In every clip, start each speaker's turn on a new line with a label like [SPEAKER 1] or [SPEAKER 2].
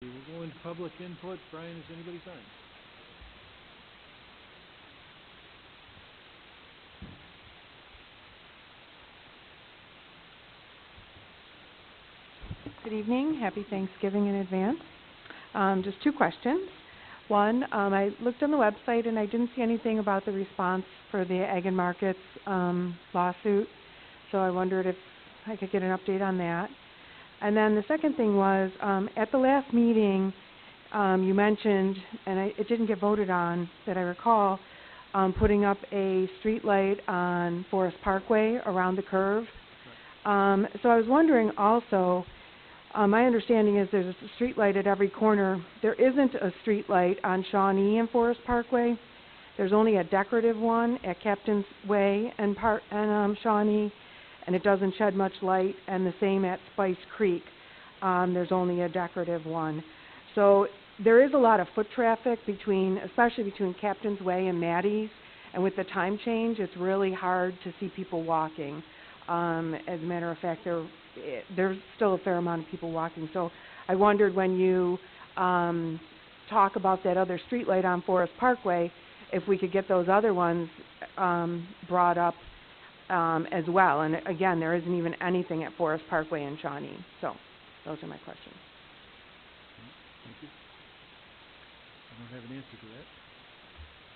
[SPEAKER 1] We'll go into public input. Brian, is anybody signed?
[SPEAKER 2] Good evening. Happy Thanksgiving in advance. Just two questions. One, I looked on the website and I didn't see anything about the response for the Ag and Markets lawsuit, so I wondered if I could get an update on that. And then the second thing was, at the last meeting, you mentioned, and it didn't get voted on, that I recall, putting up a street light on Forest Parkway around the curve. So I was wondering also, my understanding is there's a street light at every corner. There isn't a street light on Shawnee and Forest Parkway. There's only a decorative one at Captain's Way and Shawnee, and it doesn't shed much light, and the same at Spice Creek. There's only a decorative one. So there is a lot of foot traffic especially between Captain's Way and Maddie's, and with the time change, it's really hard to see people walking. As a matter of fact, there's still a fair amount of people walking. So I wondered, when you talk about that other street light on Forest Parkway, if we could get those other ones brought up as well. And again, there isn't even anything at Forest Parkway and Shawnee. So those are my questions.
[SPEAKER 1] Thank you. I don't have an answer to that.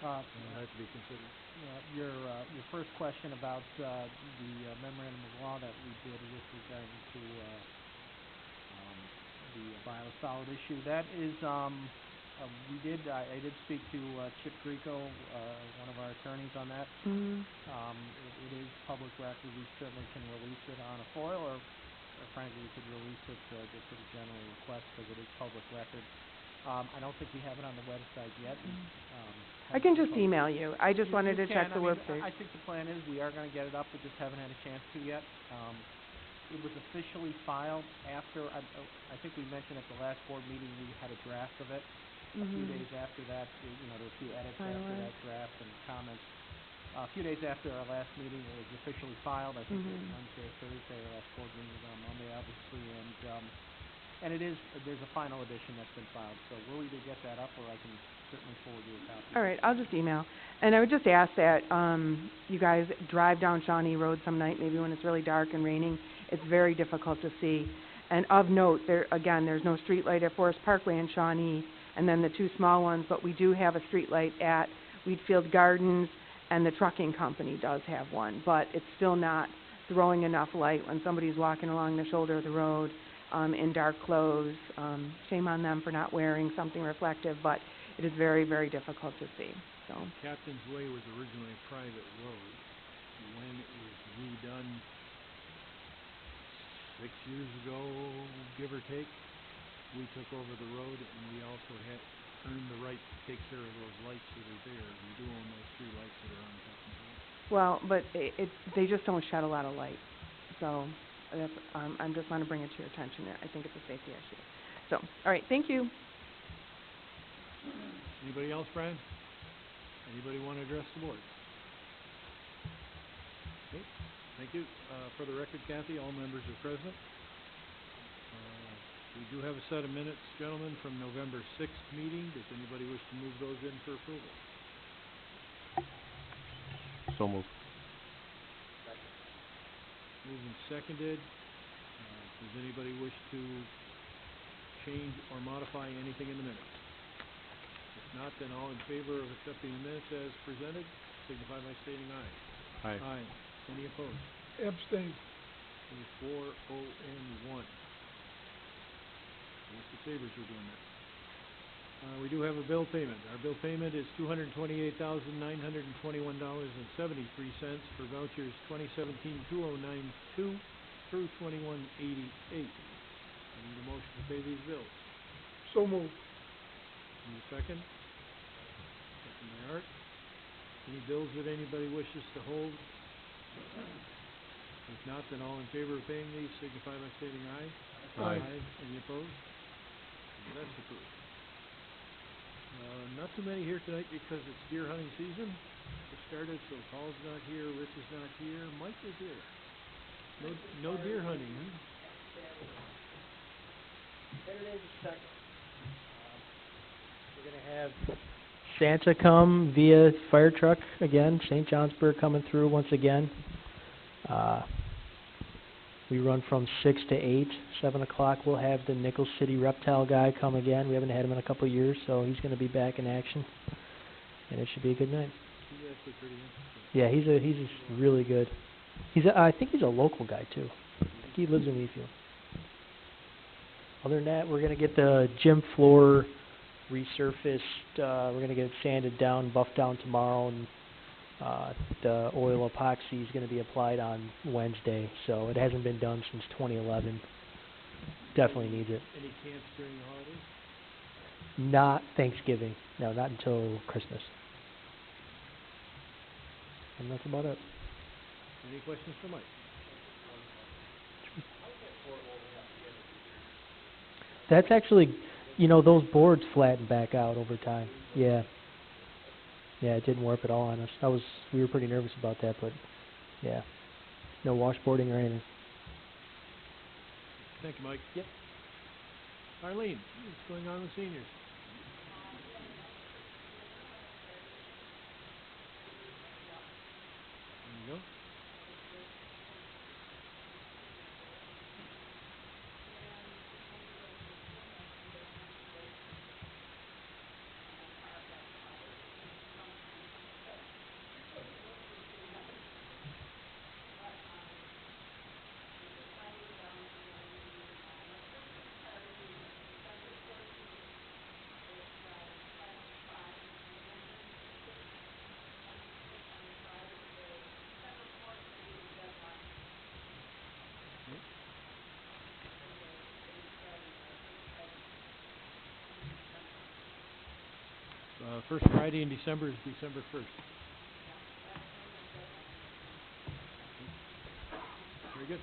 [SPEAKER 1] It'll have to be considered.
[SPEAKER 3] Your first question about the memorandum of law that we did with regard to the biosolid issue, that is, I did speak to Chip Grieco, one of our attorneys on that. It is public record. We certainly can release it on a FOIL, or frankly, we could release it just as a general request, because it is public record. I don't think we have it on the website yet.
[SPEAKER 2] I can just email you. I just wanted to check the website.
[SPEAKER 3] I think the plan is we are going to get it up. We just haven't had a chance to yet. It was officially filed after, I think we mentioned at the last board meeting we had a draft of it. A few days after that, there were a few edits after that draft and comments. A few days after our last meeting, it was officially filed. I think it was Wednesday or Thursday. Our last board meeting was on Monday, obviously, and there's a final edition that's been filed. So we'll either get that up, or I can certainly forward you a copy.
[SPEAKER 2] All right, I'll just email. And I would just ask that you guys drive down Shawnee Road some night, maybe when it's really dark and raining. It's very difficult to see. And of note, there's no street light at Forest Parkway and Shawnee, and then the two small ones, but we do have a street light at Wheatfield Gardens, and the trucking company does have one, but it's still not throwing enough light when somebody's walking along the shoulder of the road in dark clothes. Shame on them for not wearing something reflective, but it is very, very difficult to see. So
[SPEAKER 1] Captain's Way was originally a private road. When it was redone 6 years ago, give or take, we took over the road, and we also had earned the right to take care of those lights that are there. We do own those three lights that are on Captain's Way.
[SPEAKER 2] Well, but they just don't shed a lot of light. So that's, I just want to bring it to your attention. I think it's a safety issue. So, all right, thank you.
[SPEAKER 1] Anybody else, Brian? Anybody want to address the board? Okay, thank you. For the record, Kathy, all members are present. We do have a set of minutes, gentlemen, from November 6th meeting. Does anybody wish to move those in for approval?
[SPEAKER 4] So moved.
[SPEAKER 1] Moved and seconded. Does anybody wish to change or modify anything in the minutes? If not, then all in favor of accepting the minutes as presented, signify by stating aye.
[SPEAKER 4] Aye.
[SPEAKER 1] Aye. Any opposed?
[SPEAKER 5] Abstain.
[SPEAKER 1] 4, 0, and 1. Mr. Sabers are doing that. We do have a bill payment. Our bill payment is $228,921.73 for vouchers 2017-2092 through 2188. I need a motion to pay these bills.
[SPEAKER 5] So moved.
[SPEAKER 1] Need a second? Second by Art. Any bills that anybody wishes to hold? If not, then all in favor of paying these signify by stating aye.
[SPEAKER 5] Aye.
[SPEAKER 1] Any opposed? That's approved. Not too many here tonight because it's deer hunting season. It started, so Paul's not here, Rich is not here, Mike is here. No deer hunting, huh?
[SPEAKER 3] Saturday the 2nd.
[SPEAKER 1] ahead.
[SPEAKER 3] Santa come via fire truck again, St. Johnsburg coming through once again. We run from 6 to 8, 7 o'clock we'll have the Nickel City Reptile guy come again. We haven't had him in a couple of years, so he's going to be back in action. And it should be a good night.
[SPEAKER 1] He's actually pretty interesting.
[SPEAKER 3] Yeah, he's really good. I think he's a local guy too. I think he lives in Wheatfield. Other than that, we're going to get the gym floor resurfaced. We're going to get it sanded down, buffed down tomorrow, and the oil epoxy is going to be applied on Wednesday. So it hasn't been done since 2011. Definitely needs it.
[SPEAKER 1] Any camps during the holidays?
[SPEAKER 3] Not Thanksgiving. No, not until Christmas. And that's about it.
[SPEAKER 1] Any questions for Mike?
[SPEAKER 3] That's actually, those boards flatten back out over time. Yeah. Yeah, it didn't warp at all on us. We were pretty nervous about that, but yeah. No washboarding or anything.
[SPEAKER 1] Thank you, Mike.
[SPEAKER 3] Yep.
[SPEAKER 1] Arlene, what's going on with seniors? There you go. First Friday in December is December 1st. Very good.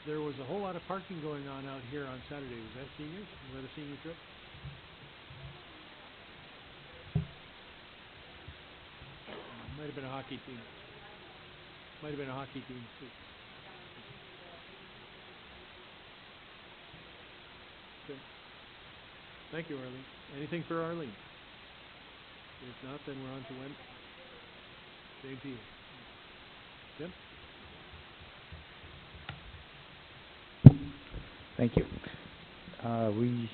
[SPEAKER 1] There was a whole lot of parking going on out here on Saturday. Was that seniors? Was that a senior trip? Might have been a hockey team. Might have been a hockey team too. Okay. Thank you, Arlene. Anything for Arlene? If not, then we're on to Wendy. Same to you. Jim?
[SPEAKER 4] Thank you. We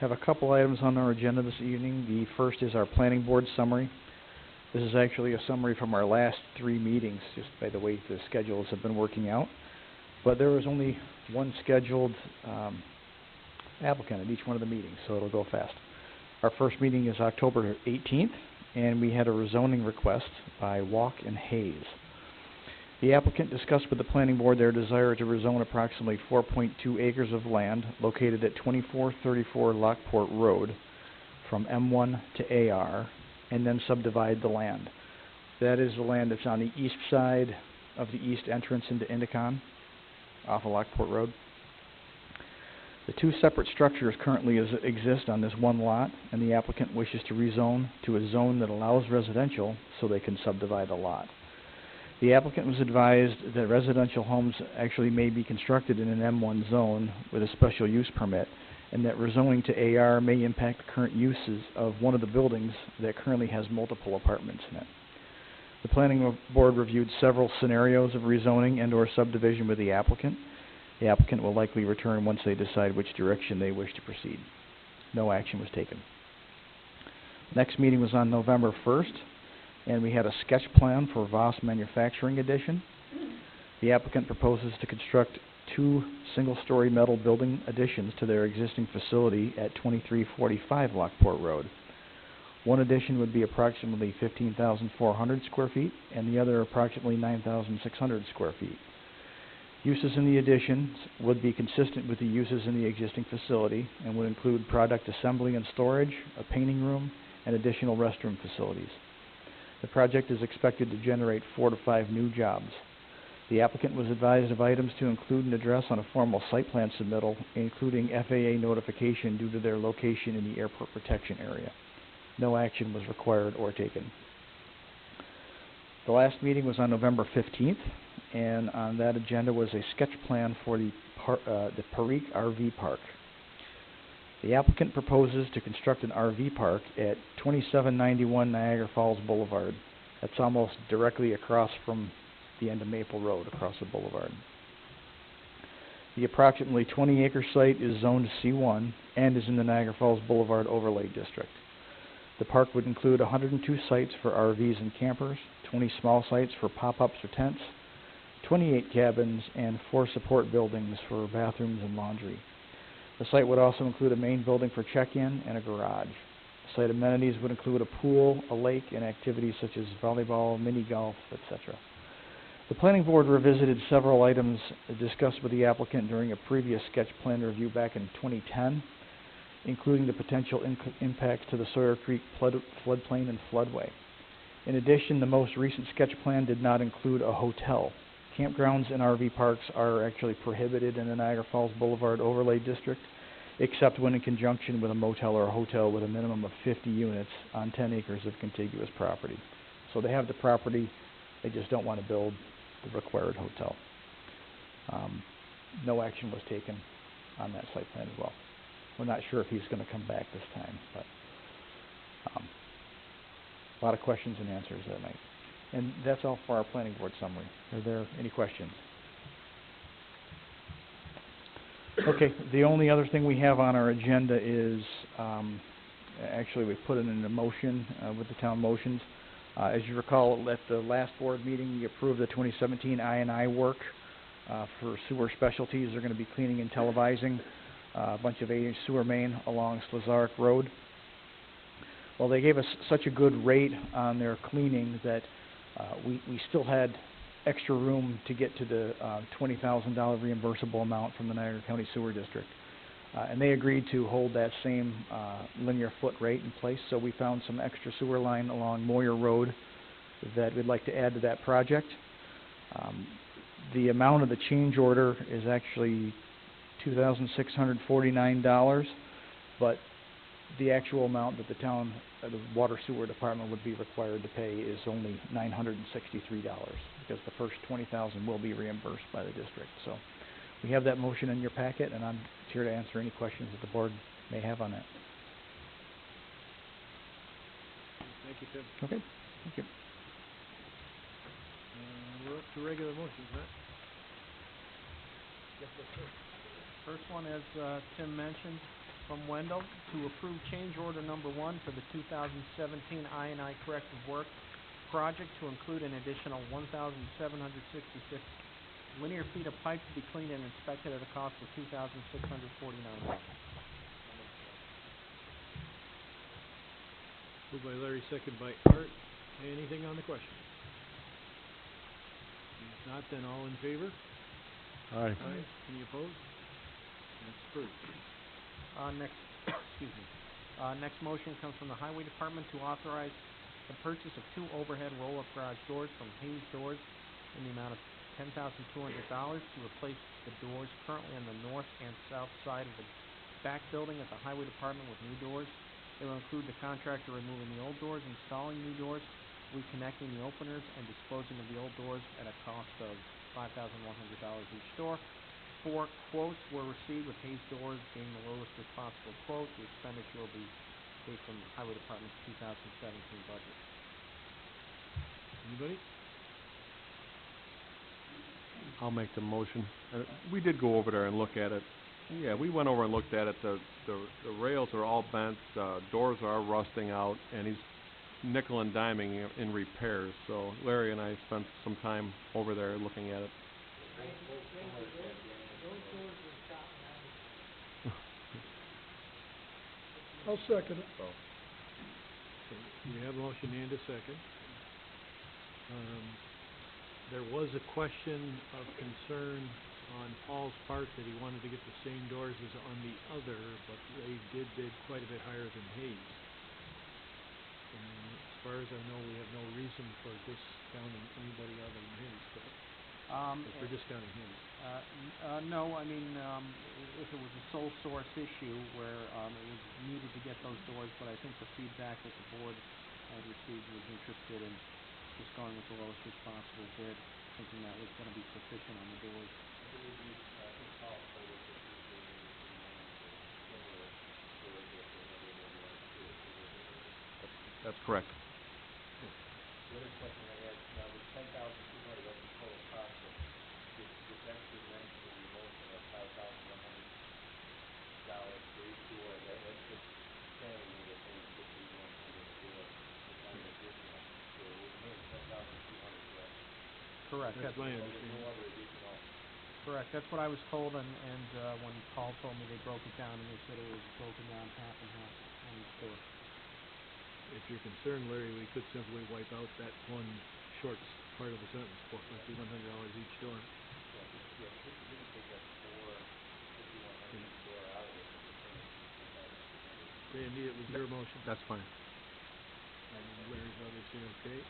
[SPEAKER 4] have a couple items on our agenda this evening. The first is our planning board summary. This is actually a summary from our last 3 meetings, just by the way the schedules have been working out. But there was only one scheduled applicant at each one of the meetings, so it'll go fast. Our first meeting is October 18th, and we had a rezoning request by Walk and Hayes. The applicant discussed with the planning board their desire to rezone approximately 4.2 acres of land located at 2434 Lockport Road from M1 to AR, and then subdivide the land. That is the land that's on the east side of the east entrance into Indicon, off of Lockport Road. The 2 separate structures currently exist on this one lot, and the applicant wishes to rezone to a zone that allows residential so they can subdivide the lot. The applicant was advised that residential homes actually may be constructed in an M1 zone with a special use permit, and that rezoning to AR may impact the current uses of one of the buildings that currently has multiple apartments in it. The planning board reviewed several scenarios of rezoning and/or subdivision with the applicant. The applicant will likely return once they decide which direction they wish to proceed. No action was taken. Next meeting was on November 1st, and we had a sketch plan for Voss Manufacturing Addition. The applicant proposes to construct 2 single-story metal building additions to their existing facility at 2345 Lockport Road. One addition would be approximately 15,400 square feet, and the other approximately 9,600 square feet. Uses in the additions would be consistent with the uses in the existing facility and would include product assembly and storage, a painting room, and additional restroom facilities. The project is expected to generate 4 to 5 new jobs. The applicant was advised of items to include and address on a formal site plan submittal, including FAA notification due to their location in the airport protection area. No action was required or taken. The last meeting was on November 15th, and on that agenda was a sketch plan for the Parikh RV Park. The applicant proposes to construct an RV park at 2791 Niagara Falls Boulevard. That's almost directly across from the end of Maple Road, across the boulevard. The approximately 20-acre site is zoned C1 and is in the Niagara Falls Boulevard Overlay District. The park would include 102 sites for RVs and campers, 20 small sites for pop-ups or tents, 28 cabins, and 4 support buildings for bathrooms and laundry. The site would also include a main building for check-in and a garage. Site amenities would include a pool, a lake, and activities such as volleyball, mini golf, etc. The planning board revisited several items discussed with the applicant during a previous sketch plan review back in 2010, including the potential impacts to the Sawyer Creek floodplain and floodway. In addition, the most recent sketch plan did not include a hotel. Campgrounds and RV parks are actually prohibited in the Niagara Falls Boulevard Overlay District, except when in conjunction with a motel or a hotel with a minimum of 50 units on 10 acres of contiguous property. So they have the property, they just don't want to build the required hotel. No action was taken on that site plan as well. We're not sure if he's going to come back this time, but a lot of questions and answers that night. And that's all for our planning board summary. Are there any questions? Okay, the only other thing we have on our agenda is, actually we put it in a motion with the town motions. As you recall, at the last board meeting, we approved the 2017 I&I work for sewer specialties. They're going to be cleaning and televising a bunch of 8-inch sewer main along Slazaric Road. Well, they gave us such a good rate on their cleaning that we still had extra room to get to the $20,000 reimbursable amount from the Niagara County Sewer District. And they agreed to hold that same linear foot rate in place, so we found some extra sewer line along Moyer Road that we'd like to add to that project. The amount of the change order is actually $2,649, but the actual amount that the town, the water sewer department would be required to pay is only $963, because the first $20,000 will be reimbursed by the district. So we have that motion in your packet, and I'm here to answer any questions that the board may have on that.
[SPEAKER 1] Thank you, Tim.
[SPEAKER 4] Okay, thank you.
[SPEAKER 1] We're up to regular motions, Matt.
[SPEAKER 3] First one, as Tim mentioned, from Wendell, to approve change order number 1 for the 2017 I&I corrective work project to include an additional 1,766 linear feet of pipe to be cleaned and inspected at a cost of $2,649.
[SPEAKER 1] Moved by Larry, second by Art. Anything on the question? If not, then all in favor?
[SPEAKER 6] Aye.
[SPEAKER 1] Aye. Any opposed? That's approved.
[SPEAKER 3] Next motion comes from the Highway Department to authorize the purchase of 2 overhead roll-up garage doors from Hayes Doors in the amount of $10,200 to replace the doors currently on the north and south side of the back building at the Highway Department with new doors. They will include the contractor removing the old doors, installing new doors, reconnecting the openers, and disposing of the old doors at a cost of $5,100 each door. 4 quotes were received, with Hayes Doors being the lowest responsible quote. The expenditure will be paid from the Highway Department's 2017 budget.
[SPEAKER 1] Anybody?
[SPEAKER 6] I'll make the motion. We did go over there and look at it. Yeah, we went over and looked at it. The rails are all bent, doors are rusting out, and he's nickel and diming in repairs. So Larry and I spent some time over there looking at it.
[SPEAKER 5] I'll second it.
[SPEAKER 1] We have a motion and a second. There was a question of concern on Paul's part that he wanted to get the same doors as on the other, but they did bid quite a bit higher than Hayes. And as far as I know, we have no reason for discounting anybody other than Hayes, but if we're discounting Hayes.
[SPEAKER 3] No, I mean, if it was a sole source issue where it was needed to get those doors, but I think the feedback that the board had received was interested in just going with the lowest responsible bid, thinking that was going to be sufficient on the doors.
[SPEAKER 6] That's correct.
[SPEAKER 3] The other question I had, now the 10,200, that's the total cost, but this extra mentioned in the motion of $5,100 for each door, that's just saying that they're paying 5,100 for it. It's not an additional, so we're paying 10,200 for that. Correct.
[SPEAKER 1] That's my
[SPEAKER 3] There's
[SPEAKER 1] understanding.
[SPEAKER 3] no other additional. Correct, that's what I was told, and when Paul told me, they broke it down, and they said it was broken down half and half on each door.
[SPEAKER 1] If you're concerned, Larry, we could simply wipe out that one short part of the sentence, $5,100 each door.
[SPEAKER 3] Yeah, we can take that $5,100 each door out of it, but we're paying 10,200.
[SPEAKER 1] Randy, it was your motion.
[SPEAKER 6] That's fine.
[SPEAKER 1] And Larry's obviously okay.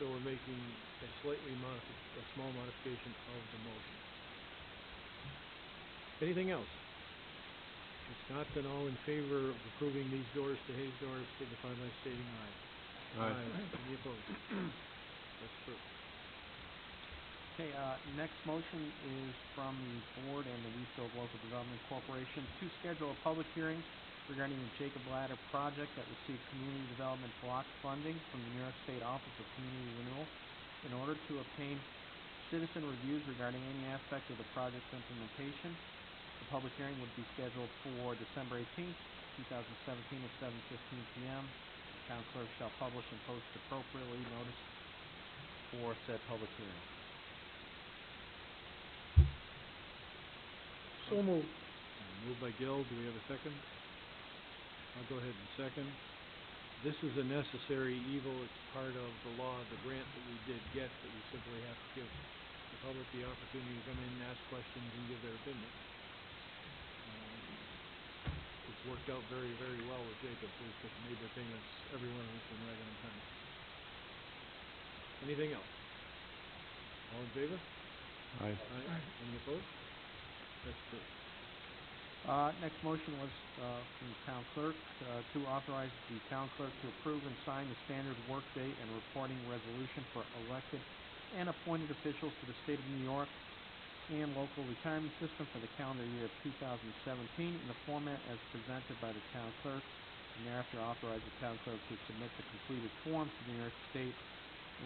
[SPEAKER 1] So we're making a small modification of the motion. Anything else? If not, then all in favor of approving these doors to Hayes Doors signify by stating aye.
[SPEAKER 6] Aye.
[SPEAKER 1] Any opposed? That's approved.
[SPEAKER 3] Okay, next motion is from the board and the Wheatfield Local Development Corporation to schedule a public hearing regarding the Jacob Ladder project that received community development block funding from the New York State Office of Community Renewal in order to obtain citizen reviews regarding any aspect of the project's implementation. The public hearing would be scheduled for December 18th, 2017 at 7:15 p.m. The town clerk shall publish and post appropriately notice for said public hearing.
[SPEAKER 5] So moved.
[SPEAKER 1] Moved by Gil, do we have a second? I'll go ahead and second. This is a necessary evil, it's part of the law, the grant that we did get, that we simply have to give the public the opportunity to come in, ask questions, and give their opinion. It's worked out very, very well with Jacobs. We've just made their payments, every one of us, been right on time. Anything else? All in favor?
[SPEAKER 6] Aye.
[SPEAKER 1] Aye. Any opposed? That's approved.
[SPEAKER 3] Next motion was from the town clerk to authorize the town clerk to approve and sign the standard workday and reporting resolution for elected and appointed officials to the state of New York and local retirement system for the calendar year of 2017 in the format as presented by the town clerk, and thereafter authorize the town clerk to submit the completed form to the New York State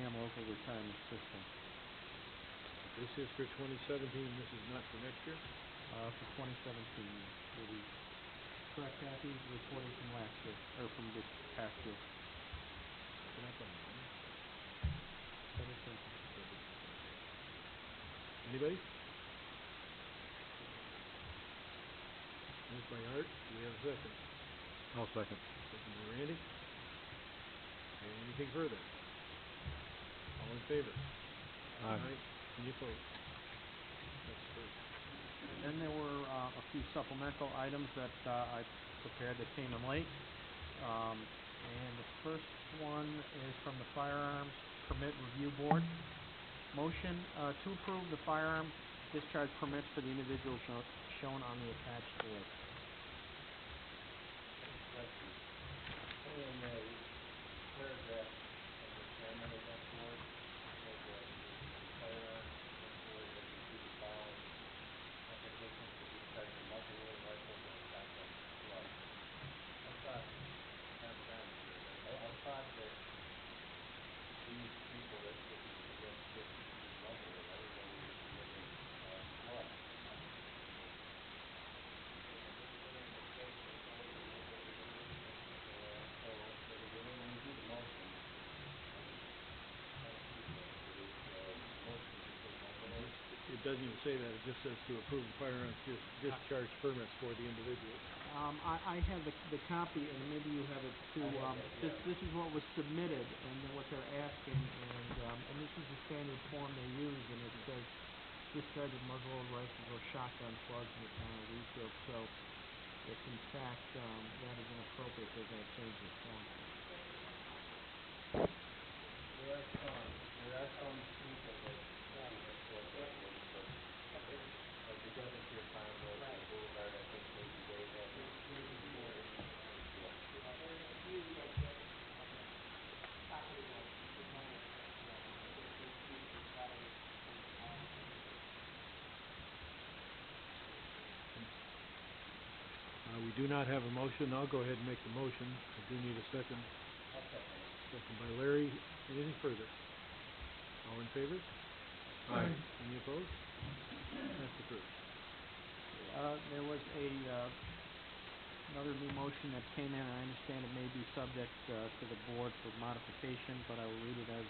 [SPEAKER 3] and local retirement system.
[SPEAKER 1] This is for 2017, this is not for next year?
[SPEAKER 3] For 2017, will be correct, Kathy, reporting from last year, or from this past year.
[SPEAKER 1] Looking up on mine.
[SPEAKER 3] 17.
[SPEAKER 1] Anybody? Moved by Art, do we have a second?
[SPEAKER 6] I'll second.
[SPEAKER 1] Second by Randy. Okay, anything further? All in favor?
[SPEAKER 6] Aye.
[SPEAKER 1] Any opposed? That's approved.
[SPEAKER 3] And then there were a few supplemental items that I prepared that came in late. And the first one is from the Firearms Permit Review Board. Motion to approve the firearm discharge permits for the individuals shown on the attached list.
[SPEAKER 7] In a paragraph of the chairman of that board, said that the firearms board has received the following applications for discharging muzzleloader rifles and shotgun slugs. I thought, I thought that these people that we submit just the muzzleloader, I didn't know we were submitting slugs. So when we do the motion, I don't see that. The motion to say muzzleloader.
[SPEAKER 1] It doesn't even say that, it just says to approve the firearms discharge permits for the individual.
[SPEAKER 3] I have the copy, and maybe you have it too. This is what was submitted, and then what they're asking, and this is the standard form they use, and it says discharge of muzzleloader rifles or shotgun slugs in the town of Wheatfield. So, if in fact that is inappropriate, they're going to change the form.
[SPEAKER 7] There are some people that submit slugs like this, but like the Governor Tier Farm Road and Boulevard, I think maybe they have it.
[SPEAKER 1] We do not have a motion, I'll go ahead and make the motion, I do need a second.
[SPEAKER 7] Okay.
[SPEAKER 1] Second by Larry. Anything further? All in favor?
[SPEAKER 6] Aye.
[SPEAKER 1] Any opposed? That's approved.
[SPEAKER 3] There was another new motion that came in, I understand it may be subject to the board for modification, but I will read it as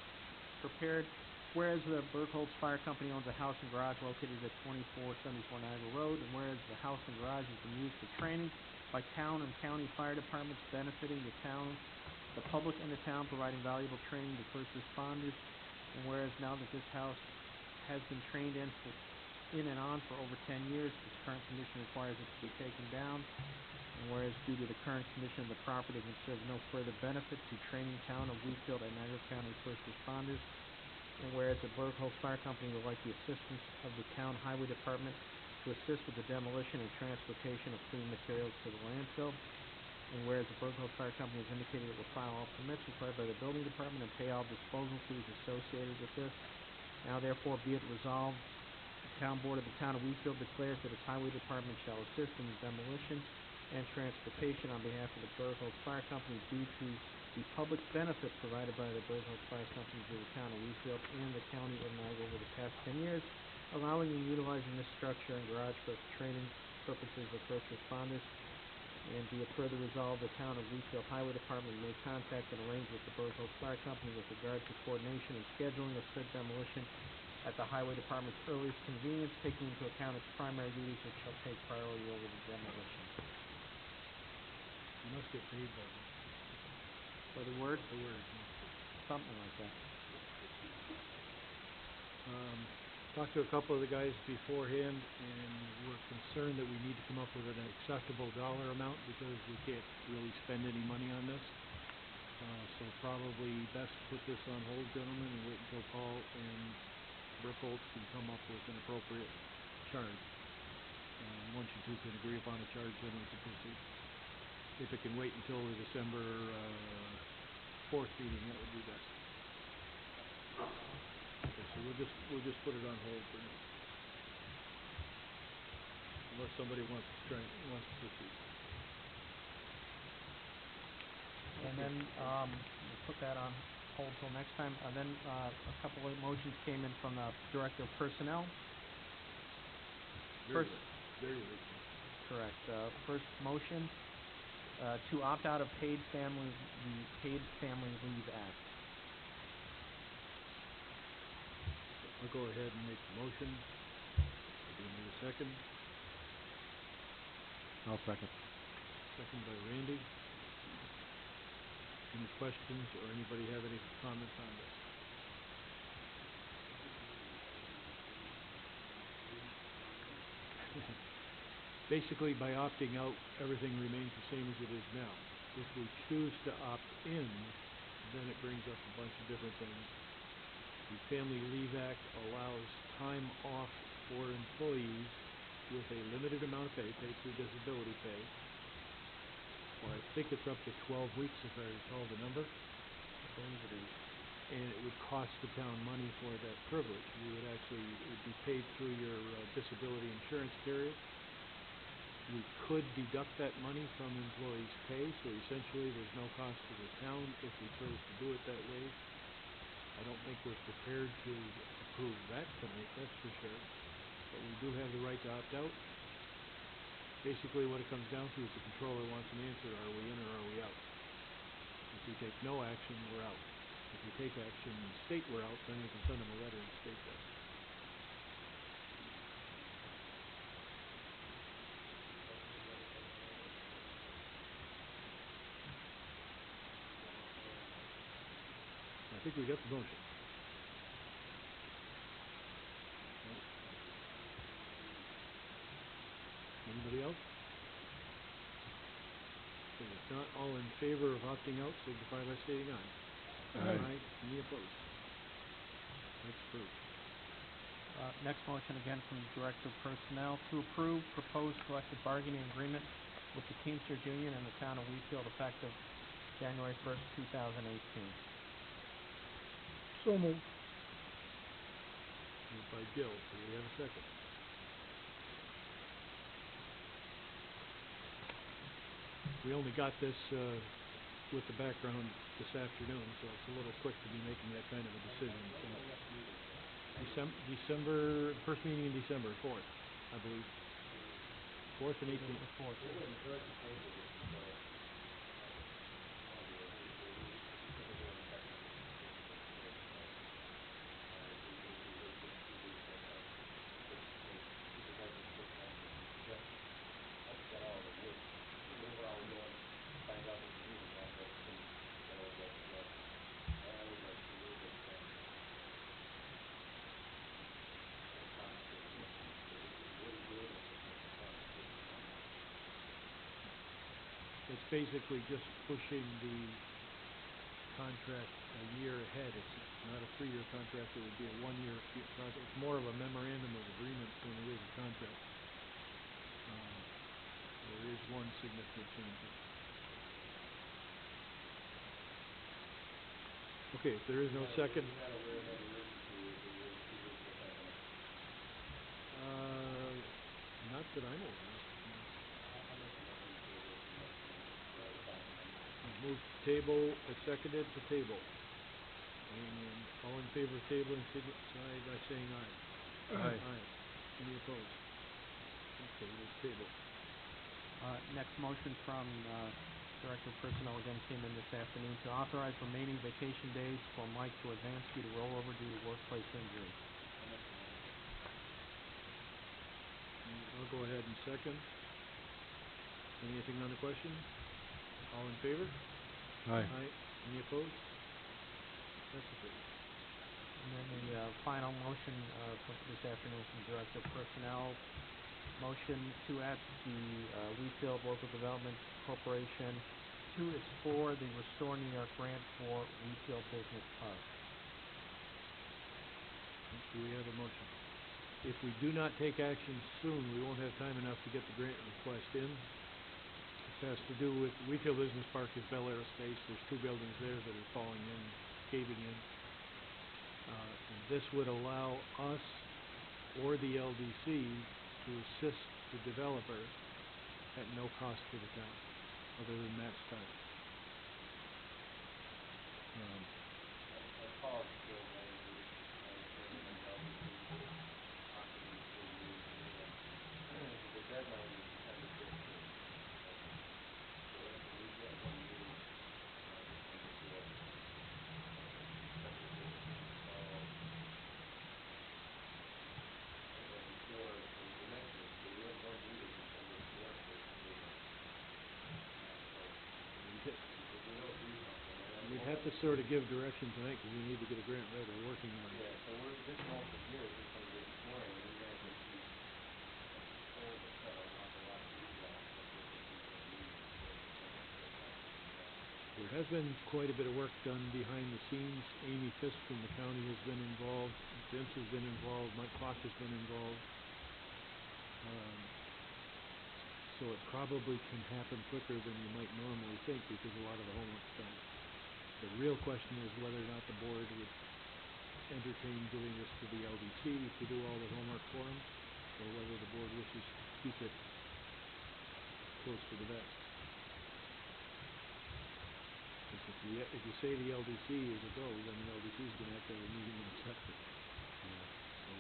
[SPEAKER 3] prepared. Whereas the Bergholz Fire Company owns a house and garage located at 2474 Niagara Road, and whereas the house and garage has been used for training by town and county fire departments benefiting the town, the public in the town, providing valuable training to first responders, and whereas now that this house has been trained in and on for over 10 years, its current condition requires it to be taken down, and whereas due to the current condition of the property can serve no further benefit to training town of Wheatfield and Niagara County first responders, and whereas the Bergholz Fire Company would like the assistance of the town highway department to assist with the demolition and transportation of clean materials to the landfill, and whereas the Bergholz Fire Company has indicated it will file all permits required by the building department and pay all disposal fees associated with this, now therefore be it resolved, the town board of the town of Wheatfield declares that its highway department shall assist in the demolition and transportation on behalf of the Bergholz Fire Company due to the public benefit provided by the Bergholz Fire Company to the town of Wheatfield and the county of Niagara over the past 10 years, allowing and utilizing this structure and garage for training purposes of first responders. And be it further resolved, the town of Wheatfield Highway Department may contact and arrange with the Bergholz Fire Company with regard to coordination and scheduling of said demolition at the Highway Department's earliest convenience, taking into account its primary duties, which shall take priority over the demolition.
[SPEAKER 1] You must get paid by them.
[SPEAKER 3] For the word?
[SPEAKER 1] The word.
[SPEAKER 3] Something like that.
[SPEAKER 1] Talked to a couple of the guys beforehand, and we're concerned that we need to come up with an acceptable dollar amount because we can't really spend any money on this. So probably best put this on hold, gentlemen, and wait until Paul and Bergholz can come up with an appropriate charge. Once you two can agree upon a charge, then we can proceed. If it can wait until the December 4th meeting, that would be best. Okay, so we'll just put it on hold for now. Unless somebody wants to proceed.
[SPEAKER 3] And then, we'll put that on hold till next time. Then, a couple of motions came in from the Director of Personnel.
[SPEAKER 1] Very
[SPEAKER 3] First-
[SPEAKER 1] late. Very late.
[SPEAKER 3] Correct. First motion, to opt out of the Paid Family Leave Act.
[SPEAKER 1] I'll go ahead and make the motion. Do you need a second?
[SPEAKER 6] I'll second.
[SPEAKER 1] Second by Randy. Any questions or anybody have any comments on this? Basically, by opting out, everything remains the same as it is now. If we choose to opt in, then it brings up a bunch of different things. The Family Leave Act allows time off for employees with a limited amount of pay, paid through disability pay, or I think it's up to 12 weeks if I recall the number.
[SPEAKER 3] I believe it is.
[SPEAKER 1] And it would cost the town money for that privilege. It would be paid through your disability insurance carrier. We could deduct that money from employees' pay, so essentially there's no cost to the town if we chose to do it that way. I don't think we're prepared to approve that tonight, that's for sure. But we do have the right to opt out. Basically what it comes down to is the controller wants an answer, are we in or are we out? If we take no action, we're out. If we take action and state we're out, then we can send them a letter and state that. I think we got the motion. Anybody else? Okay, if not, all in favor of opting out, signify by stating aye.
[SPEAKER 6] Aye.
[SPEAKER 1] Any opposed? That's approved.
[SPEAKER 3] Next motion again from the Director of Personnel to approve proposed collective bargaining agreement with the Teamsters Union and the town of Wheatfield effective January 1st, 2018.
[SPEAKER 5] So moved.
[SPEAKER 1] Moved by Joe. Do we have a second? We only got this with the background this afternoon, so it's a little quick to be making that kind of a decision, so. December, first meeting in December, 4th, I believe. 4th and 18th.
[SPEAKER 3] The fourth.
[SPEAKER 1] It's basically just pushing the contract a year ahead. It's not a 3-year contract, it would be a 1-year project. It's more of a memorandum of agreement than it is a contract. There is one significant change. Okay, if there is no second. Not that I'm aware of. Move to table, seconded to table. And all in favor of tabling, signify by saying aye. Aye. Any opposed? Okay, it's tabled.
[SPEAKER 3] Next motion from, Director of Personnel again came in this afternoon to authorize remaining vacation days for Mike to advance due to rollover due to workplace injury.
[SPEAKER 1] I'll go ahead and second. Anything on the question? All in favor?
[SPEAKER 6] Aye.
[SPEAKER 1] Any opposed? That's approved.
[SPEAKER 3] And then the final motion from this afternoon from Director of Personnel, motion to add the Wheatfield Local Development Corporation. 2 is for the Restore New York grant for Wheatfield Business Park.
[SPEAKER 1] Do we have a motion? If we do not take action soon, we won't have time enough to get the grant request in. This has to do with Wheatfield Business Park is Bel Aerospace. There's 2 buildings there that are falling in, caving in. And this would allow us or the LDC to assist the developer at no cost to the town, other than Matt's time. We'd have to sort of give direction tonight, because we need to get a grant writer working on it.
[SPEAKER 7] Yeah, so this motion here is just gonna get sworn, and you guys will see, told to cut an awful lot of these out, but this is gonna be,
[SPEAKER 1] There has been quite a bit of work done behind the scenes. Amy Fisk from the county has been involved, Vince has been involved, Mike Klock has been involved. So it probably can happen quicker than you might normally think, because a lot of the homework's done. The real question is whether or not the board would entertain giving this to the LDC to do all the homework for them, or whether the board wishes to keep it close to the vest. Because if you say the LDC is a go, then the LDC is going to have to have a meeting and accept it. So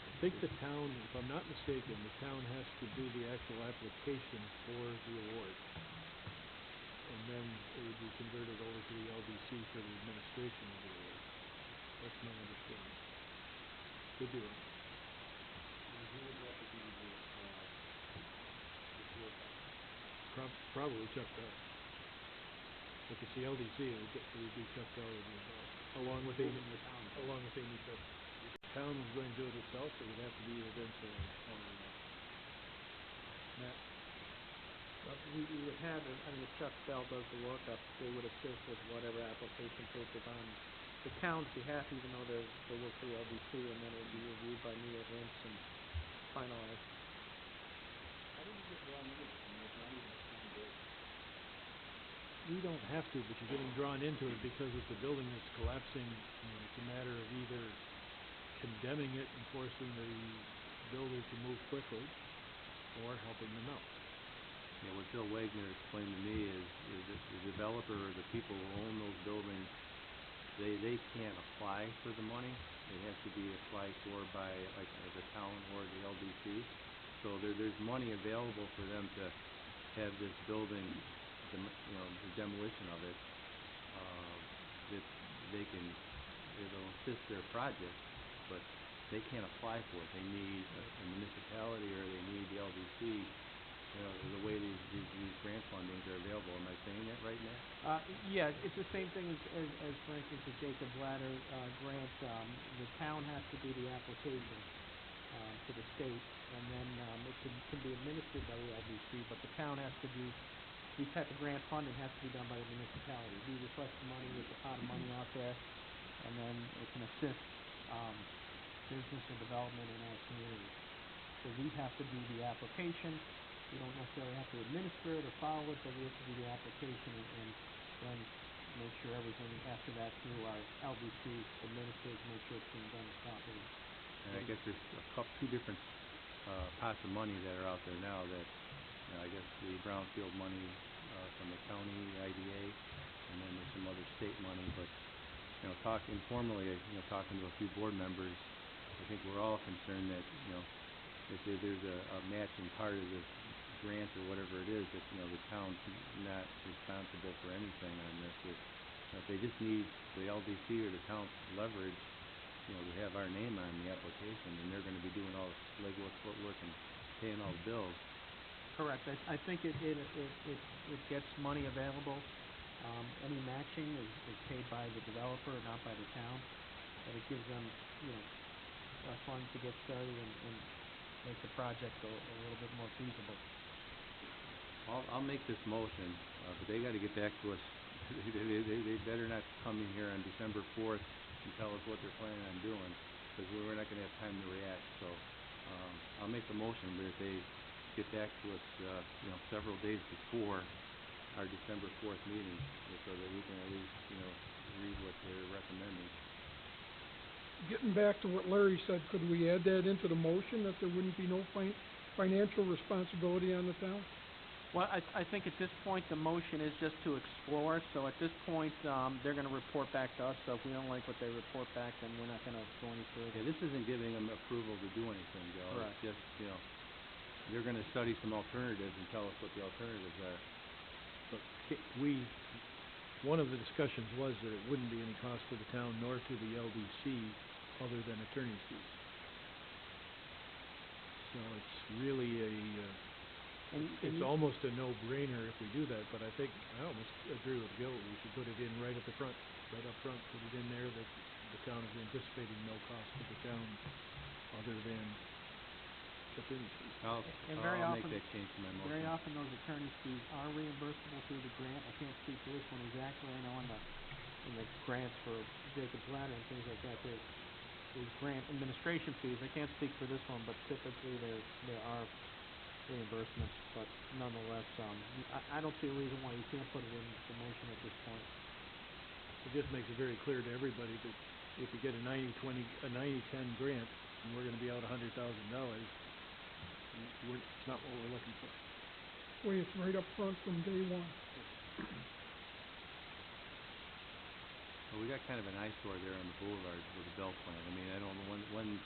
[SPEAKER 1] I think the town, if I'm not mistaken, the town has to do the actual application for the award. And then it would be converted over to the LDC for the administration of the award. That's my understanding. Could be wrong. Probably Chuck Bell. If it's the LDC, it would be Chuck Bell would be involved, along with Amy Fisk. If the town was going to do it itself, it would have to be either Vince or Matt.
[SPEAKER 3] We would have, I mean, if Chuck Bell does the workup, they would assist with whatever application papers on the town's behalf, even though they work for the LDC, and then it would be reviewed by me or Vince and finalized.
[SPEAKER 7] how did you get drawn into this? I mean, it's not even a town bid.
[SPEAKER 1] We don't have to, but you're getting drawn into it because it's a building that's collapsing. It's a matter of either condemning it and forcing the builder to move quickly, or helping them out.
[SPEAKER 8] Yeah, what Joe Wagner explained to me is it
[SPEAKER 7] developer or the people who own those buildings, they can't apply for the money. It has to be applied for by like the town or the LDC. So there's money available for them to have this building, the demolition of it, that it'll assist their project, but they can't apply for it. They need a municipality or they need the LDC. The way these grant fundings are available. Am I saying that right, Matt?
[SPEAKER 3] Yeah, it's the same thing as for instance, the Jacob Ladder grant. The town has to do the application to the state, and then it can be administered by the LDC, but the town has to do these type of grant funding has to be done by the municipality. We request the money, it's a pot of money out there, and then it can assist business or development in our community. So we have to do the application. We don't necessarily have to administer it or follow it, but we have to do the application and then make sure everything after that through our LDC administers, make sure it's being done properly.
[SPEAKER 7] And I guess there's two different pots of money that are out there now that, I guess the brownfield money from the county, the IDA, and then there's some other state money, but, informally, talking to a few board members, I think we're all concerned that, if there's a matching part of this grant or whatever it is, that the town's not responsible for anything on this. If they just need the LDC or the town's leverage, to have our name on the application, and they're going to be doing all the legwork, footwork, and paying all the bills.
[SPEAKER 3] Correct. I think it gets money available. Any matching is paid by the developer, not by the town, but it gives them funds to get started and make the project go a little bit more feasible.
[SPEAKER 7] I'll make this motion, but they got to get back to us. They better not come in here on December 4th and tell us what they're planning on doing, because we're not going to have time to react. So I'll make the motion, but if they get back to us, several days before our December 4th meeting, so that we can at least, read what they're recommending.
[SPEAKER 5] Getting back to what Larry said, could we add that into the motion, that there wouldn't be no financial responsibility on the town?
[SPEAKER 3] Well, I think at this point the motion is just to explore. So at this point, they're going to report back to us. So if we don't like what they report back, then we're not going to go any further.
[SPEAKER 7] Yeah, this isn't giving them approval to do anything, Joe.
[SPEAKER 3] Correct.
[SPEAKER 7] It's just, they're going to study some alternatives and tell us what the alternatives are.
[SPEAKER 1] But one of the discussions was that it wouldn't be any cost to the town nor to the LDC other than attorney's fees. So it's really it's almost a no-brainer if we do that, but I think I almost agree with Gil. We should put it in right at the front, right up front, put it in there that the town is anticipating no cost to the town other than attorney's fees.
[SPEAKER 7] I'll make that change to my motion.
[SPEAKER 3] Very often those attorney's fees are reimbursable through the grant. I can't speak for this one exactly. I know in the grants for Jacob's Ladder and things like that, there's grant administration fees. I can't speak for this one, but typically there are reimbursements. But nonetheless, I don't see a reason why you can't put it in the motion at this point.
[SPEAKER 1] It just makes it very clear to everybody that if you get a 90-10 grant and we're going to be out $100,000, it's not what we're looking for.
[SPEAKER 5] Way it's right up front from day one.
[SPEAKER 7] Well, we got kind of an eyesore there on the boulevard with the Bell plant. I mean, I don't know when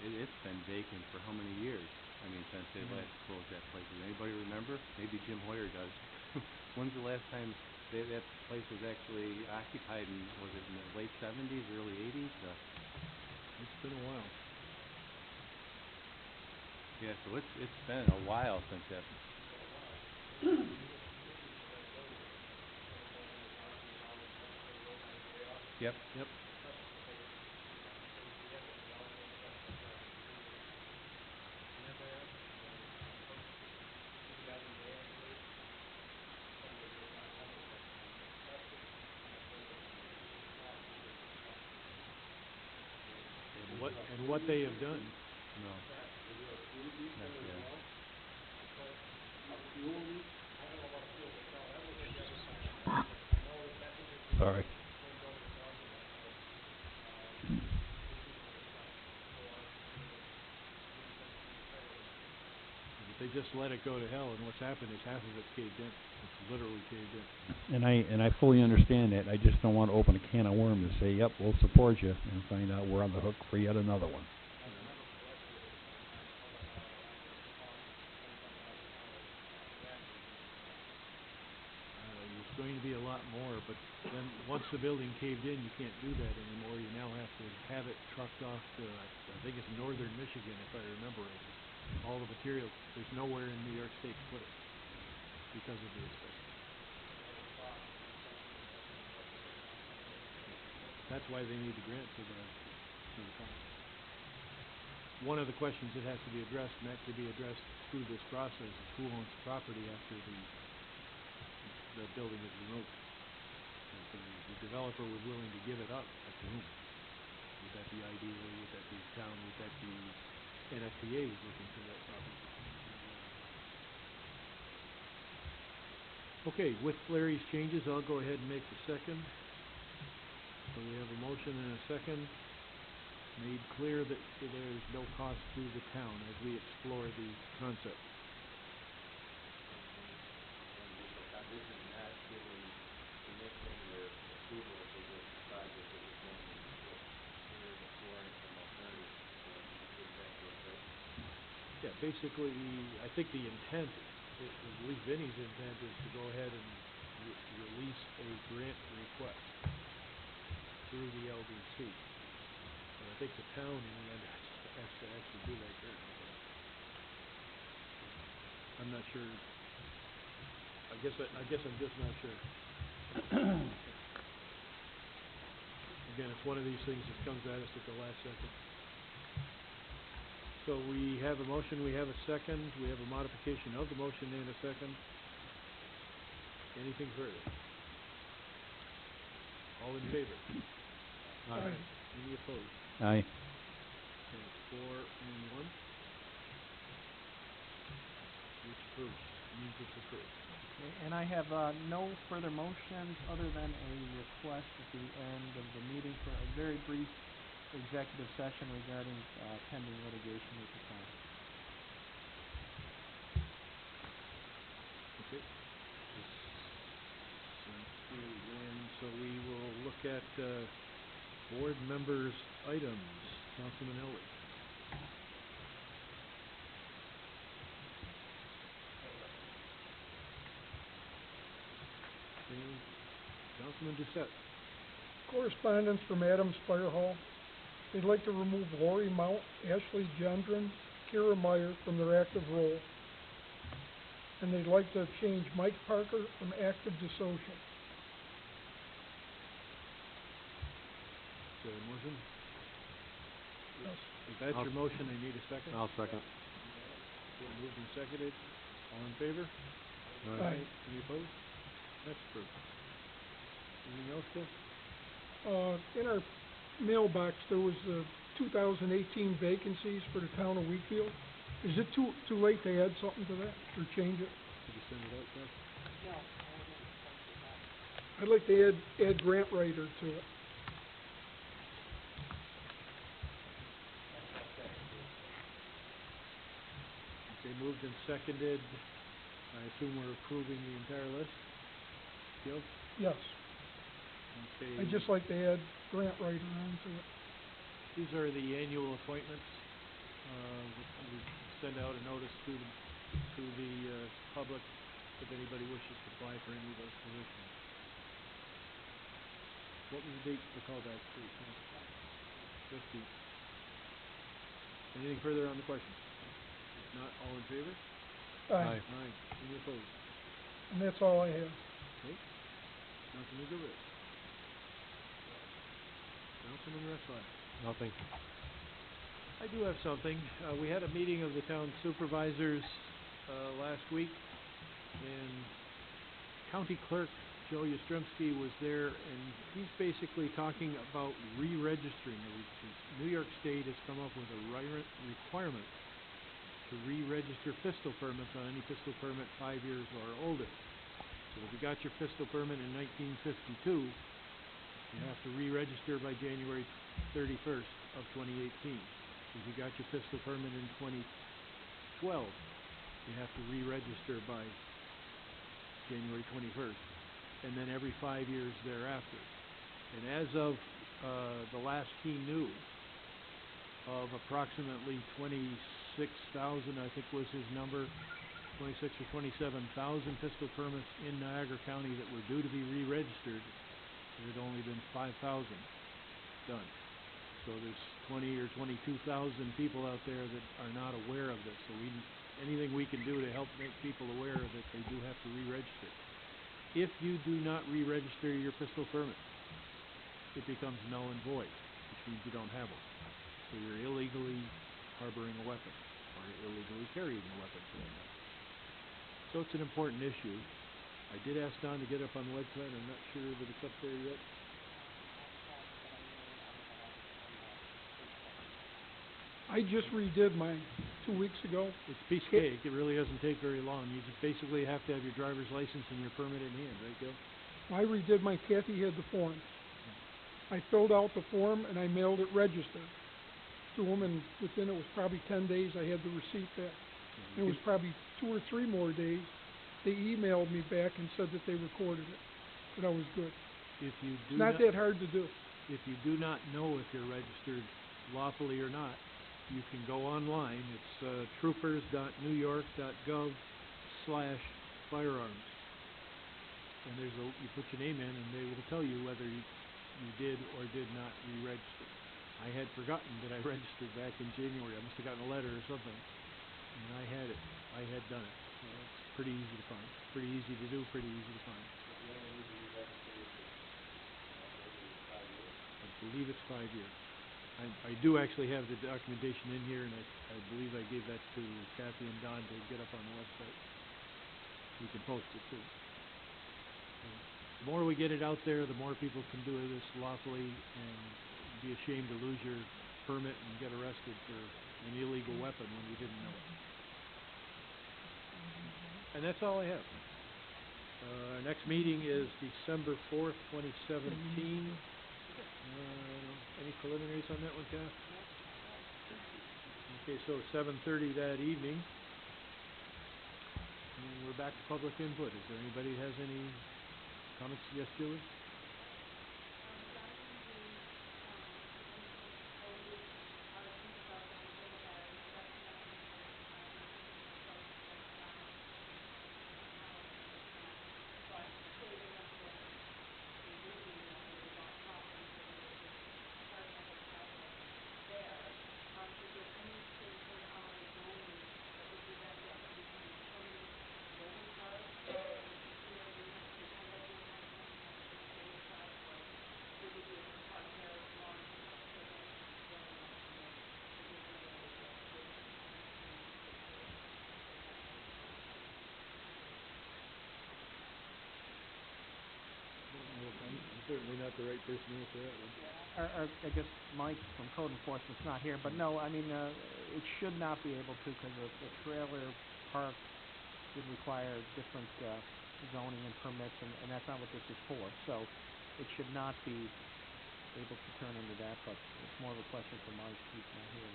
[SPEAKER 7] it's been vacant for how many years? I mean, since they last closed that place. Does anybody remember? Maybe Jim Hoyer does. When's the last time that place was actually occupied? And was it in the late 70s, early 80s?
[SPEAKER 1] It's been a while.
[SPEAKER 7] Yeah, so it's been a while since that. Yep.
[SPEAKER 1] Yep. And what they have done.
[SPEAKER 7] No. Not yet.
[SPEAKER 4] Sorry.
[SPEAKER 1] But they just let it go to hell, and what's happened is half of it's caved in. literally caved in.
[SPEAKER 8] And I fully understand that. I just don't want to open a can of worms and say, yep, we'll support you, and find out we're on the hook for yet another one.
[SPEAKER 1] It's going to be a lot more, but then, once the building caved in, you can't do that anymore. You now have to have it trucked off to, I think it's northern Michigan, if I remember right. All the materials, there's nowhere in New York State to put it because of the asbestos. That's why they need the grant to the town. One of the questions that has to be addressed, and that could be addressed through this process, is who owns the property after the building is removed. If the developer was willing to give it up, to whom? Would that be IDA, would that be town, would that be NFPA is looking for that property? Okay, with Larry's changes, I'll go ahead and make the second. So we have a motion and a second. Made clear that there's no cost to the town as we explore the concept.
[SPEAKER 7] And with the condition not giving permission or approval for this project that was going to put, we're exploring some alternatives, get that correct?
[SPEAKER 1] Yeah, basically, I think the intent, at least Vinnie's intent, is to go ahead and release a grant request through the LDC. But I think the town in the end has to actually do that grant request. I'm not sure. I guess I'm just not sure. Again, it's one of these things that comes at us at the last second. So we have a motion, we have a second, we have a modification of the motion and a second. Anything further? All in favor?
[SPEAKER 6] Aye.
[SPEAKER 1] Any opposed?
[SPEAKER 8] Aye.
[SPEAKER 1] Okay, 4 and 1. Which approves, means it's approved.
[SPEAKER 3] Okay, and I have no further motions other than a request at the end of the meeting for a very brief executive session regarding pending litigation with the town.
[SPEAKER 1] Okay. And so we will look at board members' items. Councilman Elway. Okay. Councilman Doucette.
[SPEAKER 5] Correspondence from Adams Fire Hall. They'd like to remove Lori Mount, Ashley Gendron, Kira Meyer from their active role. And they'd like to change Mike Parker from active to social.
[SPEAKER 1] Is there a motion?
[SPEAKER 5] Yes.
[SPEAKER 1] If that's your motion, I need a second.
[SPEAKER 6] I'll second.
[SPEAKER 1] Okay, moved and seconded. All in favor?
[SPEAKER 5] Aye.
[SPEAKER 1] Any opposed? That's approved. Anything else, Tim?
[SPEAKER 5] In our mailbox, there was 2018 vacancies for the town of Wheatfield. Is it too late to add something to that, or change it?
[SPEAKER 1] Did you send it out, Jeff?
[SPEAKER 5] I'd like to add grant writer to it.
[SPEAKER 1] Okay, moved and seconded. I assume we're approving the entire list? Gil?
[SPEAKER 5] Yes.
[SPEAKER 1] Okay.
[SPEAKER 5] I'd just like to add grant writer onto it.
[SPEAKER 1] These are the annual appointments. We send out a notice to the public if anybody wishes to apply for any of those positions. What was the date for callback, please? Just the. Anything further on the question? If not, all in favor?
[SPEAKER 5] Aye.
[SPEAKER 1] Aye. Any opposed?
[SPEAKER 5] And that's all I have.
[SPEAKER 1] Okay. Councilman Gilbert. Councilman Ressler.
[SPEAKER 6] Nothing.
[SPEAKER 1] I do have something. We had a meeting of the town supervisors last week, and County Clerk Joe Yastrzemski was there, and he's basically talking about re-registering. New York State has come up with a requirement to re-register pistol permits on any pistol permit 5 years or older. So if you got your pistol permit in 1952, you have to re-register by January 31st of 2018. If you got your pistol permit in 2012, you have to re-register by January 21st, and then every 5 years thereafter. And as of the last he knew, of approximately 26,000, I think was his number, 26 or 27,000 pistol permits in Niagara County that were due to be re-registered, there had only been 5,000 done. So there's 20 or 22,000 people out there that are not aware of this. So anything we can do to help make people aware that they do have to re-register. If you do not re-register your pistol permit, it becomes null and void, which means you don't have one. So you're illegally harboring a weapon, or illegally carrying a weapon for that matter. So it's an important issue. I did ask Don to get up on the website. I'm not sure that it's up there yet.
[SPEAKER 5] I just redid mine 2 weeks ago.
[SPEAKER 1] It's a piece of cake. It really doesn't take very long. You just basically have to have your driver's license and your permit in hand, right, Gil?
[SPEAKER 5] I redid mine. Kathy had the form. I filled out the form and I mailed it registered to them, and within it was probably 10 days I had the receipt back. It was probably 2 or 3 more days. They emailed me back and said that they recorded it, that I was good.
[SPEAKER 1] If you do
[SPEAKER 5] Not that hard to do.
[SPEAKER 1] If you do not know if you're registered lawfully or not, you can go online. It's troopers.newyork.gov/firearms. And you put your name in and they will tell you whether you did or did not re-register. I had forgotten that I registered back in January. I must have gotten a letter or something. And I had it. I had done it. So it's pretty easy to find. Pretty easy to do, pretty easy to find. I believe it's 5 years. I do actually have the documentation in here, and I believe I gave that to Kathy and Don to get up on the website. We can post it too. So the more we get it out there, the more people can do this lawfully and be ashamed to lose your permit and get arrested for an illegal weapon when you didn't know it. And that's all I have. Our next meeting is December 4th, 2017. Any preliminaries on that one, Kath? Okay, so 7:30 that evening. And we're back to public input. Is there anybody that has any comments? Yes, Julie? I'm certainly not the right person to answer that one.
[SPEAKER 3] I guess Mike from Code Enforcement's not here, but no, I mean, it should not be able to, because the trailer park would require different zoning and permits, and that's not what this is for. So it should not be able to turn into that, but it's more of a question for Mike. He's not here.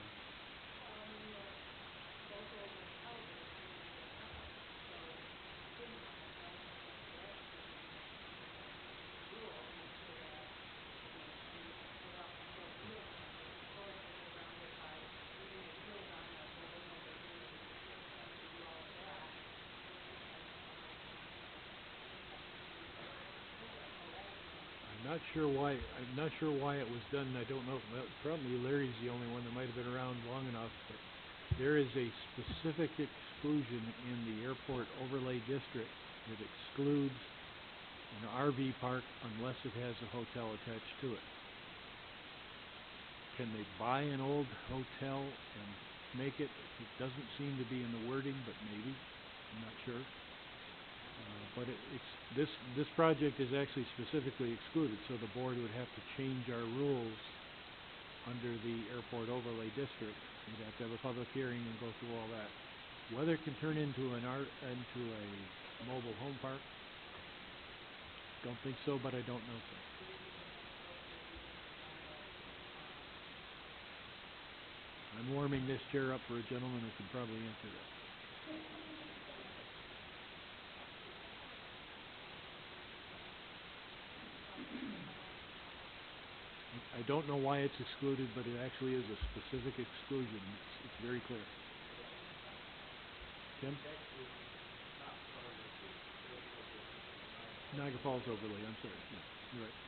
[SPEAKER 1] I'm not sure why it was done. I don't know. Well, probably Larry's the only one that might have been around long enough, but there is a specific exclusion in the airport overlay district that excludes an RV park unless it has a hotel attached to it. Can they buy an old hotel and make it? It doesn't seem to be in the wording, but maybe. I'm not sure. But this project is actually specifically excluded, so the board would have to change our rules under the airport overlay district. We'd have to have a public hearing and go through all that. Whether it can turn into a mobile home park, don't think so, but I don't know so. I'm warming this chair up for a gentleman who can probably answer that. I don't know why it's excluded, but it actually is a specific exclusion. It's very clear. Tim? Niagara Falls overlay, I'm sorry, yeah, you're right.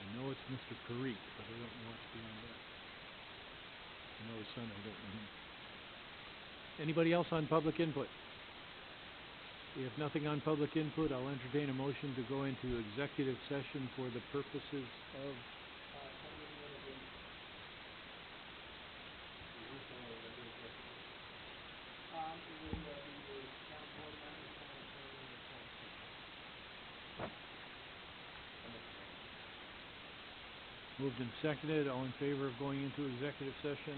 [SPEAKER 1] I know it's Mr. Parikh, but I don't know what's beyond that. I know his son, I don't know him. Anybody else on public input? If nothing on public input, I'll entertain a motion to go into executive session for the purposes of, moved and seconded, all in favor of going into executive session